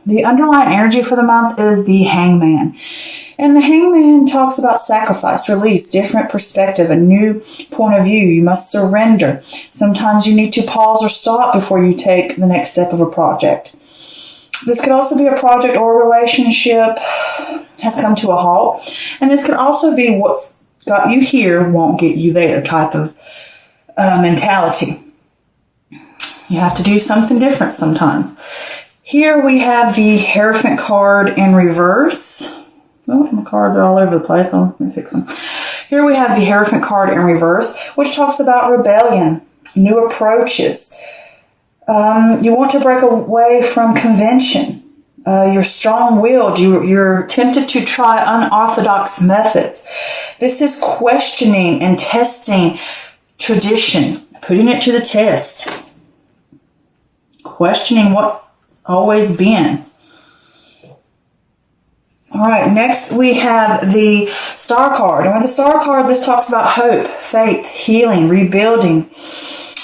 The underlying energy for the month is the Hangman. And the Hangman talks about sacrifice, release, different perspective, a new point of view. You must surrender. Sometimes you need to pause or stop before you take the next step of a project. This could also be a project or a relationship has come to a halt. And this could also be what's got you here won't get you there type of mentality. You have to do something different sometimes. Here we have the Hierophant card in reverse. Oh, my cards are all over the place. Let me fix them. Here we have the Hierophant card in reverse, which talks about rebellion, new approaches. You want to break away from convention. You're strong-willed. You're tempted to try unorthodox methods. This is questioning and testing tradition, putting it to the test, questioning what's always been. All right, next we have the Star card. And with the Star card, this talks about hope, faith, healing, rebuilding,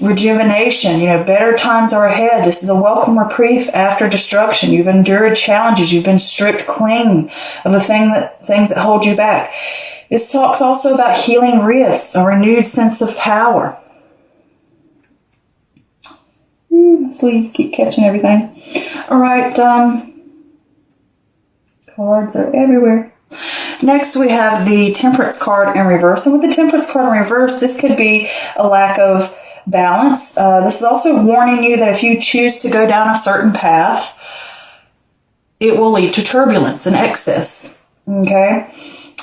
rejuvenation. Better times are ahead. This is a welcome reprieve after destruction. You've endured challenges. You've been stripped clean of the things that hold you back. This talks also about healing rifts, a renewed sense of power. Sleeves keep catching everything. All right, cards are everywhere. Next, we have the Temperance card in reverse. And with the Temperance card in reverse, this could be a lack of balance. This is also warning you that if you choose to go down a certain path, it will lead to turbulence and excess. Okay?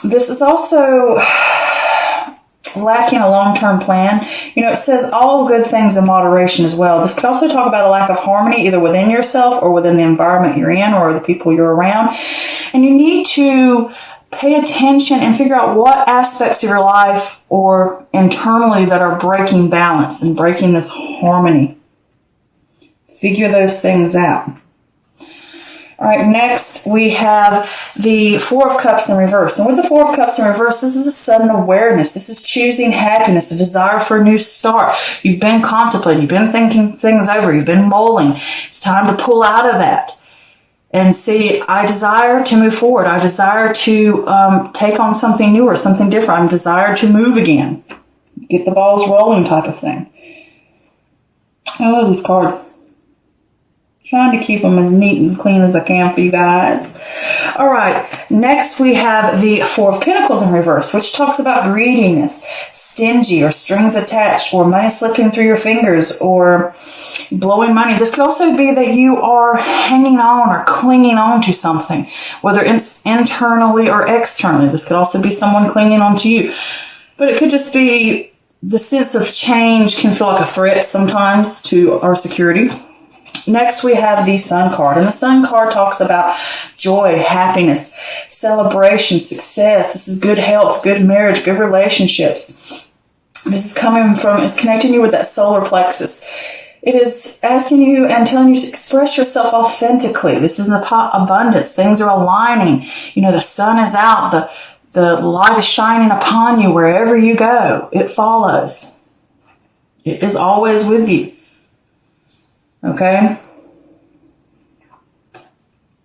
This is also lacking a long-term plan. It says all good things in moderation as well. This could also talk about a lack of harmony either within yourself or within the environment you're in or the people you're around. And you need to pay attention and figure out what aspects of your life or internally that are breaking balance and breaking this harmony. Figure those things out. All right, next we have the Four of Cups in reverse. And with the Four of Cups in reverse, this is a sudden awareness. This is choosing happiness, a desire for a new start. You've been contemplating. You've been thinking things over. You've been mulling. It's time to pull out of that and see, I desire to move forward. I desire to take on something new or something different. I desire to move again. Get the balls rolling type of thing. I love these cards. Trying to keep them as neat and clean as I can for you guys. All right. Next, we have the Four of Pentacles in reverse, which talks about greediness, stingy or strings attached, or money slipping through your fingers, or blowing money. This could also be that you are hanging on or clinging on to something, whether it's internally or externally. This could also be someone clinging on to you. But it could just be the sense of change can feel like a threat sometimes to our security. Next, we have the Sun card. And the Sun card talks about joy, happiness, celebration, success. This is good health, good marriage, good relationships. This is it's connecting you with that solar plexus. It is asking you and telling you to express yourself authentically. This is abundance. Things are aligning. The sun is out. The light is shining upon you wherever you go. It follows. It is always with you. Okay?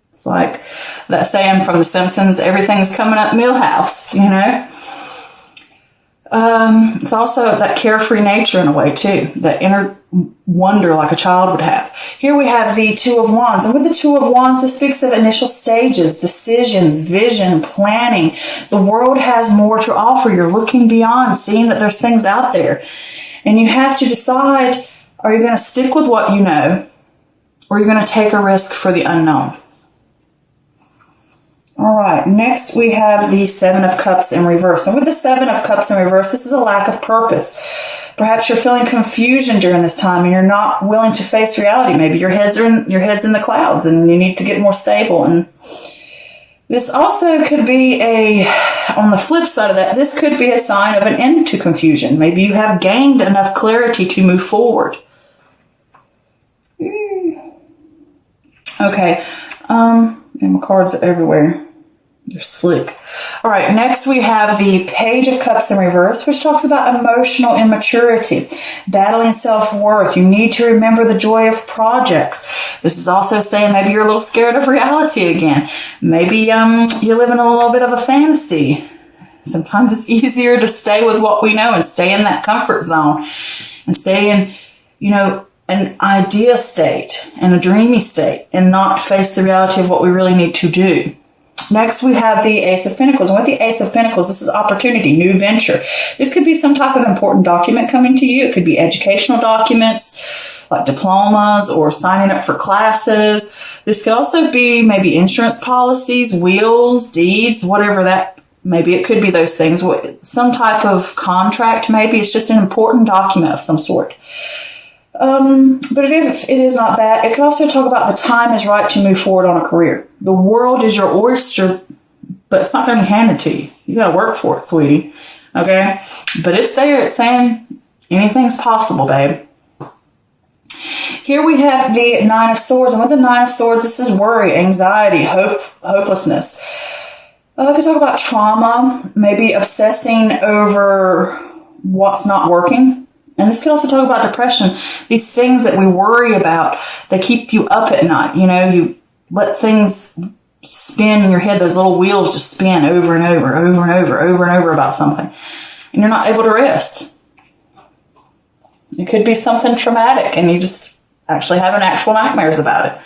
It's like that saying from The Simpsons, everything's coming up Millhouse, It's also that carefree nature in a way, too. That inner wonder like a child would have. Here we have the Two of Wands. And with the Two of Wands, this speaks of initial stages, decisions, vision, planning. The world has more to offer. You're looking beyond, seeing that there's things out there. And you have to decide, are you going to stick with what you know, or are you going to take a risk for the unknown? All right, next we have the Seven of Cups in reverse. And with the Seven of Cups in reverse, this is a lack of purpose. Perhaps you're feeling confusion during this time and you're not willing to face reality. Maybe your head's in the clouds and you need to get more stable. And this also could be on the flip side of that, this could be a sign of an end to confusion. Maybe you have gained enough clarity to move forward. Okay, and my cards are everywhere. You're slick. All right, next we have the Page of Cups in reverse, which talks about emotional immaturity, battling self-worth. You need to remember the joy of projects. This is also saying maybe you're a little scared of reality again. Maybe you're living a little bit of a fantasy. Sometimes it's easier to stay with what we know and stay in that comfort zone and stay in, an idea state and a dreamy state and not face the reality of what we really need to do. Next, we have the Ace of Pentacles. And with the Ace of Pentacles, this is opportunity, new venture. This could be some type of important document coming to you. It could be educational documents like diplomas or signing up for classes. This could also be maybe insurance policies, wills, deeds, whatever that. Maybe it could be those things. Some type of contract, maybe. It's just an important document of some sort. But if it is not that, it could also talk about the time is right to move forward on a career. The world is your oyster, but it's not going to be handed to you. You got to work for it, sweetie. Okay? But it's there. It's saying anything's possible, babe. Here we have the Nine of Swords. And with the Nine of Swords, this is worry, anxiety, hopelessness. I could talk about trauma, maybe obsessing over what's not working. And this could also talk about depression. These things that we worry about, they keep you up at night. You let things spin in your head. Those little wheels just spin over and over, over and over, over and over about something. And you're not able to rest. It could be something traumatic and you just actually having actual nightmares about it.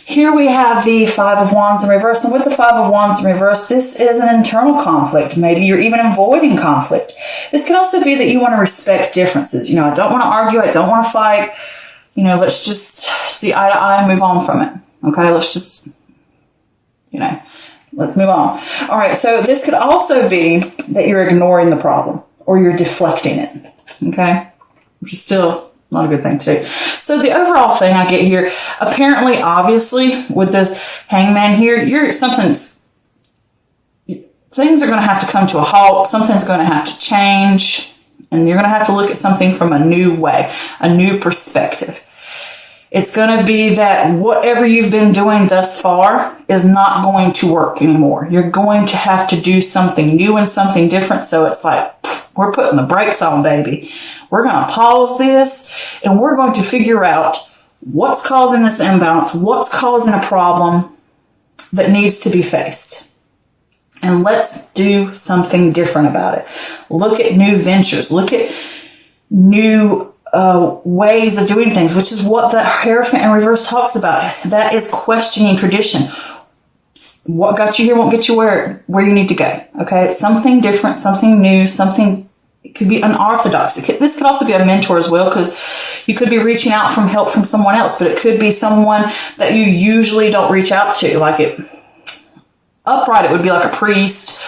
Here we have the Five of Wands in reverse. And with the Five of Wands in reverse, this is an internal conflict. Maybe you're even avoiding conflict. This could also be that you want to respect differences. I don't want to argue. I don't want to fight. Let's just see eye to eye and move on from it. Okay, let's just, let's move on. All right, so this could also be that you're ignoring the problem or you're deflecting it. Okay, which is still not a good thing to do. So the overall thing I get here, apparently, obviously, with this Hangman here, things are going to have to come to a halt. Something's going to have to change. And you're going to have to look at something from a new way, a new perspective. It's going to be that whatever you've been doing thus far is not going to work anymore. You're going to have to do something new and something different. So it's like, we're putting the brakes on, baby. We're going to pause this and we're going to figure out what's causing this imbalance, what's causing a problem that needs to be faced. And let's do something different about it. Look at new ventures. Look at new ways of doing things, which is what the Hierophant in reverse talks about. That is questioning tradition. What got you here won't get you where you need to go. Okay, it's something different, something new, something. It could be unorthodox. This could also be a mentor as well, because you could be reaching out for help from someone else, but it could be someone that you usually don't reach out to. Upright, it would be like a priest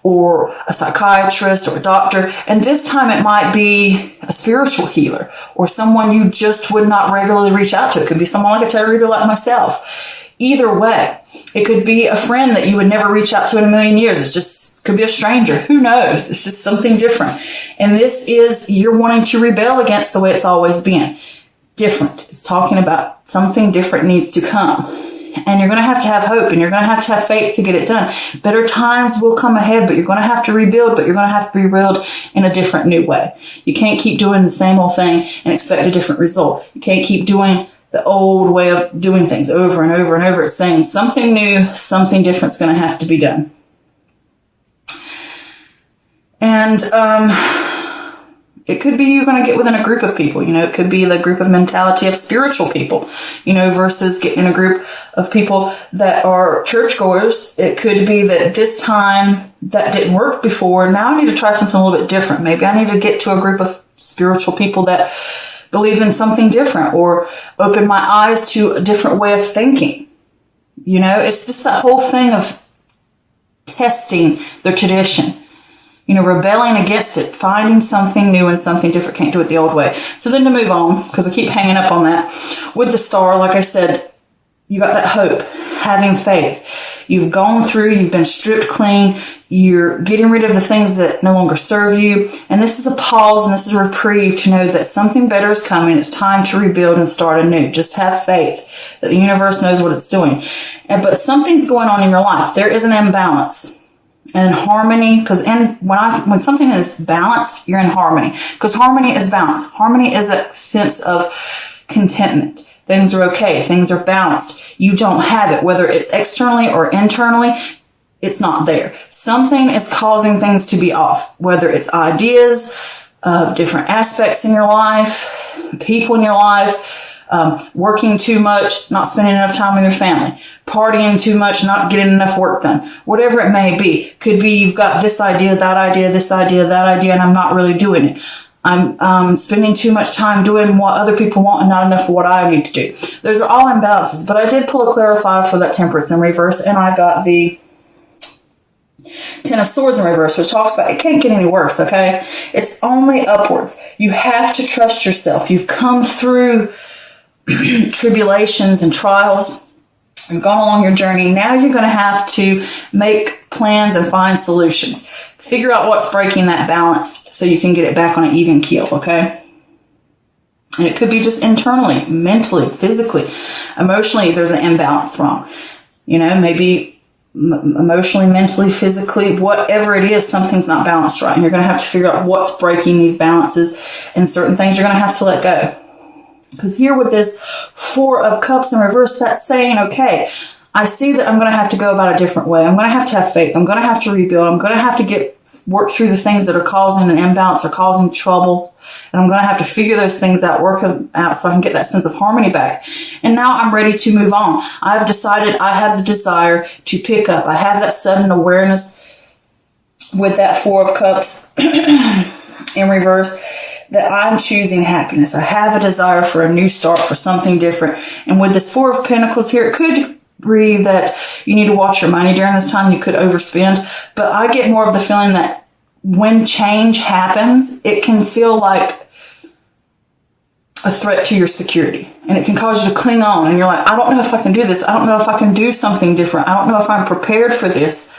or a psychiatrist or a doctor. And this time it might be a spiritual healer or someone you just would not regularly reach out to. It could be someone like a tarot reader like myself. Either way, it could be a friend that you would never reach out to in a million years. It just could be a stranger. Who knows? It's just something different. And this is you're wanting to rebel against the way it's always been. Different. It's talking about something different needs to come. And you're going to have hope and you're going to have faith to get it done. Better times will come ahead, but you're going to have to rebuild, but you're going to have to rebuild in a different new way. You can't keep doing the same old thing and expect a different result. You can't keep doing the old way of doing things over and over and over. It's saying something new, something different is going to have to be done. And it could be you're going to get within a group of people. It could be the group of mentality of spiritual people, versus getting in a group of people that are churchgoers. It could be that this time that didn't work before. Now I need to try something a little bit different. Maybe I need to get to a group of spiritual people that believe in something different or open my eyes to a different way of thinking. It's just that whole thing of testing the tradition. Rebelling against it, finding something new and something different. Can't do it the old way. So then to move on, because I keep hanging up on that, with the Star, like I said, you got that hope, having faith. You've gone through, you've been stripped clean, you're getting rid of the things that no longer serve you. And this is a pause and this is a reprieve to know that something better is coming. It's time to rebuild and start anew. Just have faith that the universe knows what it's doing. But something's going on in your life. There is an imbalance. And harmony, because when something is balanced, you're in harmony. Because harmony is balance. Harmony is a sense of contentment. Things are okay. Things are balanced. You don't have it, whether it's externally or internally. It's not there. Something is causing things to be off, whether it's ideas of different aspects in your life, people in your life, working too much, not spending enough time with your family, partying too much, not getting enough work done, whatever it may be. Could be you've got this idea, that idea, this idea, that idea, and I'm not really doing it. I'm spending too much time doing what other people want and not enough of what I need to do. Those are all imbalances, but I did pull a clarifier for that Temperance in reverse, and I got the Ten of Swords in reverse, which talks about it can't get any worse, okay? It's only upwards. You have to trust yourself. You've come through tribulations and trials. You've gone along your journey. Now you're going to have to make plans and find solutions. Figure out what's breaking that balance so you can get it back on an even keel, okay? And it could be just internally, mentally, physically, emotionally, there's an imbalance wrong. You know, maybe emotionally, mentally, physically, whatever it is, something's not balanced right. And you're going to have to figure out what's breaking these balances, and certain things you're going to have to let go. Because here with this Four of Cups in reverse, that's saying, okay, I see that I'm going to have to go about a different way. I'm going to have faith. I'm going to have to rebuild. I'm going to have to work through the things that are causing an imbalance or causing trouble. And I'm going to have to figure those things out, work them out so I can get that sense of harmony back. And now I'm ready to move on. I've decided I have the desire to pick up. I have that sudden awareness with that Four of Cups in reverse that I'm choosing happiness. I have a desire for a new start, for something different. And with this Four of Pentacles here, it could be that you need to watch your money during this time. You could overspend. But I get more of the feeling that when change happens, it can feel like a threat to your security. And it can cause you to cling on. And you're like, I don't know if I can do this. I don't know if I can do something different. I don't know if I'm prepared for this.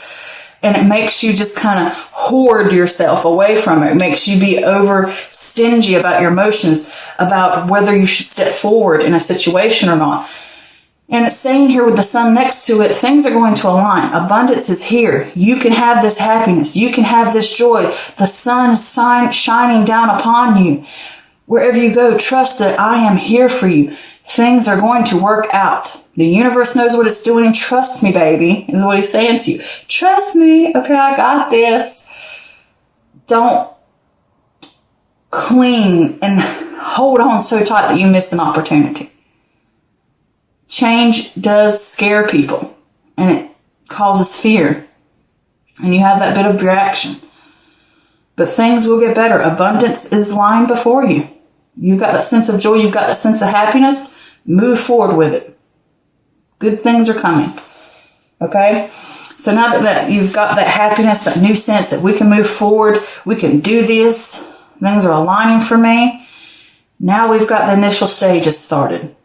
And it makes you just kind of hoard yourself away from it. It makes you be over stingy about your emotions, about whether you should step forward in a situation or not. And it's saying here with the sun next to it, things are going to align. Abundance is here. You can have this happiness. You can have this joy. The sun is shining down upon you. Wherever you go, trust that I am here for you. Things are going to work out. The universe knows what it's doing. Trust me, baby, is what he's saying to you. Trust me. Okay, I got this. Don't cling and hold on so tight that you miss an opportunity. Change does scare people, and it causes fear. And you have that bit of reaction. But things will get better. Abundance is lying before you. You've got that sense of joy. You've got that sense of happiness. Move forward with it. Good things are coming. Okay? So now that you've got that happiness, that new sense that we can move forward, we can do this, things are aligning for me. Now we've got the initial stages started.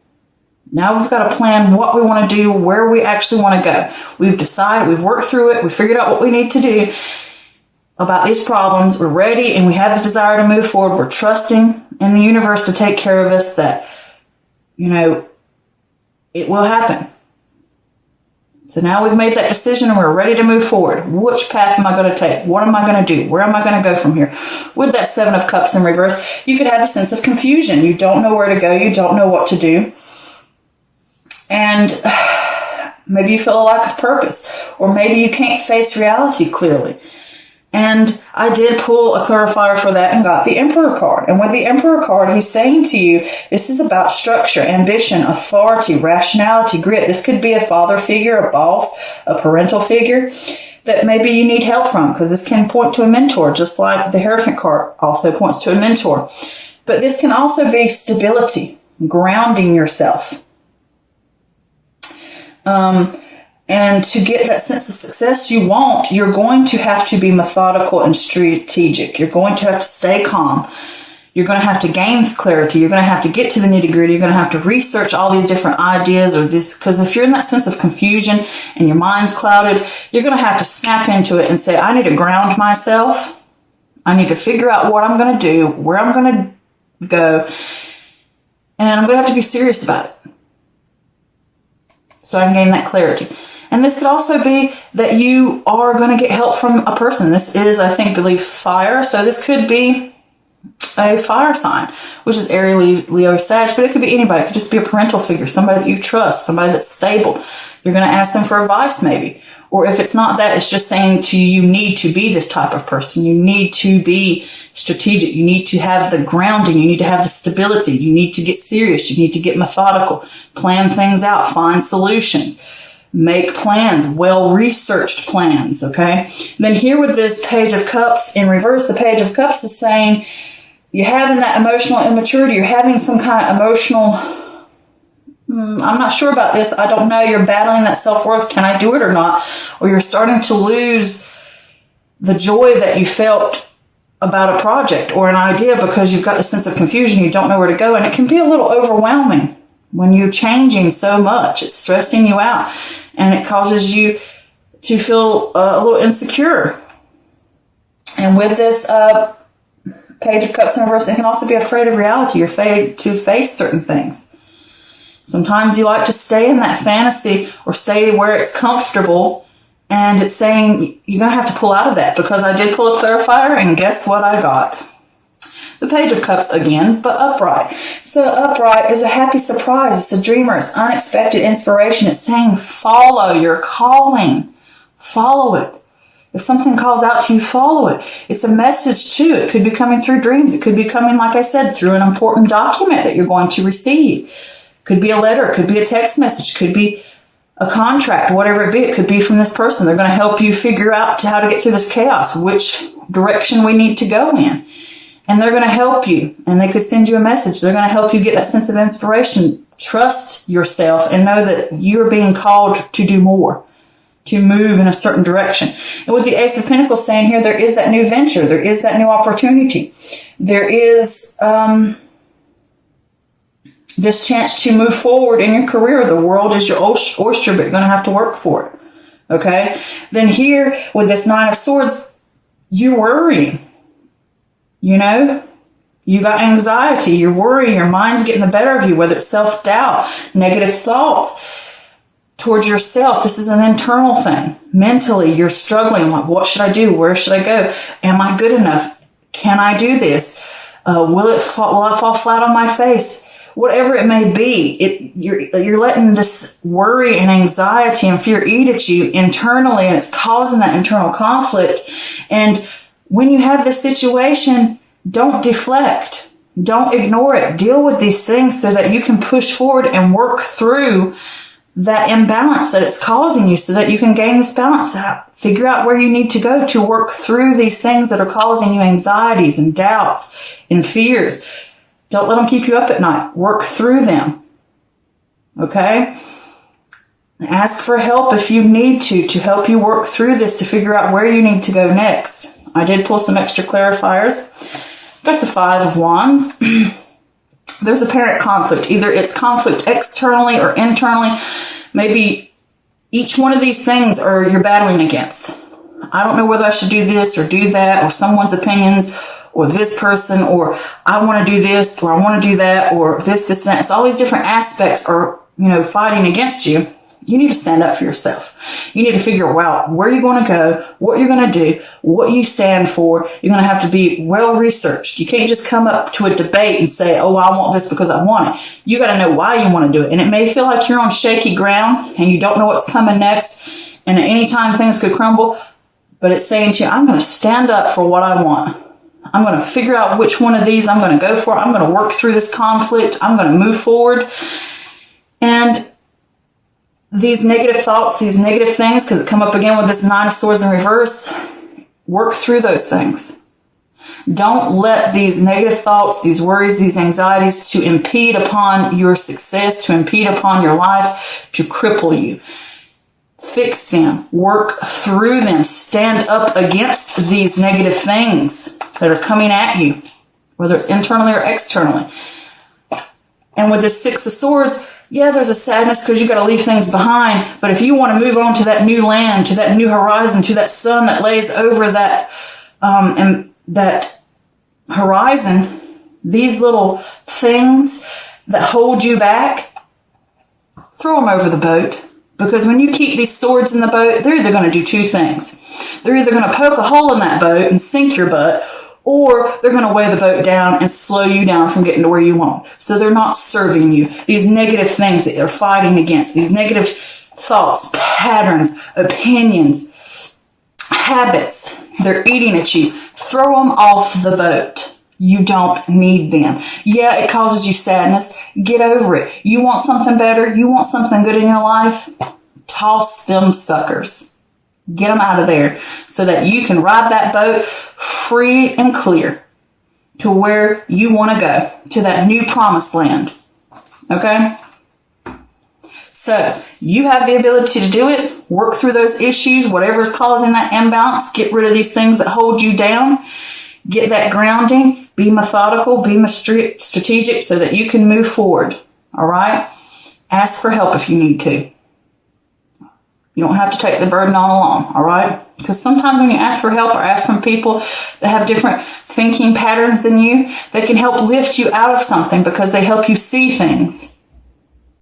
Now we've got to plan what we want to do, where we actually want to go. We've decided, we've worked through it, we figured out what we need to do about these problems. We're ready and we have the desire to move forward. We're trusting in the universe to take care of us, that, you know, it will happen. So now we've made that decision and we're ready to move forward. Which path am I going to take? What am I going to do? Where am I going to go from here? With that Seven of Cups in reverse, you could have a sense of confusion. You don't know where to go. You don't know what to do. And maybe you feel a lack of purpose, or maybe you can't face reality clearly. And I did pull a clarifier for that and got the Emperor card. And with the Emperor card, he's saying to you, this is about structure, ambition, authority, rationality, grit. This could be a father figure, a boss, a parental figure that maybe you need help from, because this can point to a mentor, just like the Hierophant card also points to a mentor. But this can also be stability, grounding yourself. And to get that sense of success you want, you're going to have to be methodical and strategic. You're going to have to stay calm. You're going to have to gain clarity. You're going to have to get to the nitty gritty. You're going to have to research all these different ideas or this, because if you're in that sense of confusion and your mind's clouded, you're going to have to snap into it and say, I need to ground myself. I need to figure out what I'm going to do, where I'm going to go, and I'm going to have to be serious about it so I can gain that clarity. And this could also be that you are going to get help from a person. This is, I think, believe fire. So this could be a fire sign, which is Aries, Leo, Sag, but it could be anybody. It could just be a parental figure, somebody that you trust, somebody that's stable. You're going to ask them for advice maybe. Or if it's not that, it's just saying to you, you need to be this type of person. You need to be strategic. You need to have the grounding. You need to have the stability. You need to get serious. You need to get methodical, plan things out, find solutions, make plans, well-researched plans, okay? Then here with this Page of Cups in reverse, the Page of Cups is saying you're having that emotional immaturity. You're having some kind of emotional, I'm not sure about this. I don't know. You're battling that self-worth. Can I do it or not? Or you're starting to lose the joy that you felt about a project or an idea because you've got this sense of confusion. You don't know where to go. And it can be a little overwhelming when you're changing so much. It's stressing you out and it causes you to feel a little insecure. And with this Page of Cups in reverse, it can also be afraid of reality. You're afraid to face certain things. Sometimes you like to stay in that fantasy or stay where it's comfortable, and it's saying you're going to have to pull out of that, because I did pull a clarifier, and guess what I got? The Page of Cups again, but upright. So upright is a happy surprise. It's a dreamer. It's unexpected inspiration. It's saying follow your calling. Follow it. If something calls out to you, follow it. It's a message too. It could be coming through dreams. It could be coming, like I said, through an important document that you're going to receive. Could be a letter, could be a text message, could be a contract, whatever it be. It could be from this person. They're going to help you figure out how to get through this chaos, which direction we need to go in. And they're going to help you, and they could send you a message. They're going to help you get that sense of inspiration. Trust yourself and know that you're being called to do more, to move in a certain direction. And with the Ace of Pentacles saying here, there is that new venture. There is that new opportunity. There is this chance to move forward in your career. The world is your oyster, but you're going to have to work for it. Okay? Then here, with this Nine of Swords, you're worrying. You know? You got anxiety. You're worrying. Your mind's getting the better of you, whether it's self-doubt, negative thoughts towards yourself. This is an internal thing. Mentally, you're struggling. Like, what should I do? Where should I go? Am I good enough? Can I do this? Will I fall flat on my face? Whatever it may be, you're letting this worry and anxiety and fear eat at you internally, and it's causing that internal conflict. And when you have this situation, don't deflect. Don't ignore it. Deal with these things so that you can push forward and work through that imbalance that it's causing you, so that you can gain this balance out. Figure out where you need to go to work through these things that are causing you anxieties and doubts and fears. Don't let them keep you up at night. Work through them. Okay? Ask for help if you need to help you work through this, to figure out where you need to go next. I did pull some extra clarifiers. Got the Five of Wands. There's apparent conflict. Either it's conflict externally or internally. Maybe each one of these things are you're battling against. I don't know whether I should do this or do that, or someone's opinions, or this person, or I want to do this, or I want to do that, or this, and that. It's all these different aspects are, fighting against you. You need to stand up for yourself. You need to figure out where you're going to go, what you're going to do, what you stand for. You're going to have to be well researched. You can't just come up to a debate and say, oh, I want this because I want it. You got to know why you want to do it. And it may feel like you're on shaky ground and you don't know what's coming next. And at any time things could crumble. But it's saying to you, I'm going to stand up for what I want. I'm going to figure out which one of these I'm going to go for. I'm going to work through this conflict. I'm going to move forward. And these negative thoughts, these negative things, because it come up again with this Nine of Swords in reverse, work through those things. Don't let these negative thoughts, these worries, these anxieties to impede upon your success, to impede upon your life, to cripple you. Fix them. Work through them. Stand up against these negative things that are coming at you. whether it's internally or externally. And with this Six of Swords, yeah, there's a sadness because you got to leave things behind. But if you want to move on to that new land, to that new horizon, to that sun that lays over that and that horizon, these little things that hold you back, throw them over the boat. Because when you keep these swords in the boat, they're either going to do two things. They're either going to poke a hole in that boat and sink your butt, or they're going to weigh the boat down and slow you down from getting to where you want. So they're not serving you. These negative things that you're fighting against, these negative thoughts, patterns, opinions, habits, they're eating at you. Throw them off the boat. You don't need them. Yeah, it causes you sadness. Get over it. You want something better? You want something good in your life? Toss them suckers. Get them out of there so that you can ride that boat free and clear to where you want to go, to that new promised land. Okay? So you have the ability to do it. Work through those issues, whatever is causing that imbalance. Get rid of these things that hold you down. Get that grounding. Be methodical. Be strategic so that you can move forward. All right? Ask for help if you need to. You don't have to take the burden on alone, all right? Because sometimes when you ask for help or ask from people that have different thinking patterns than you, they can help lift you out of something because they help you see things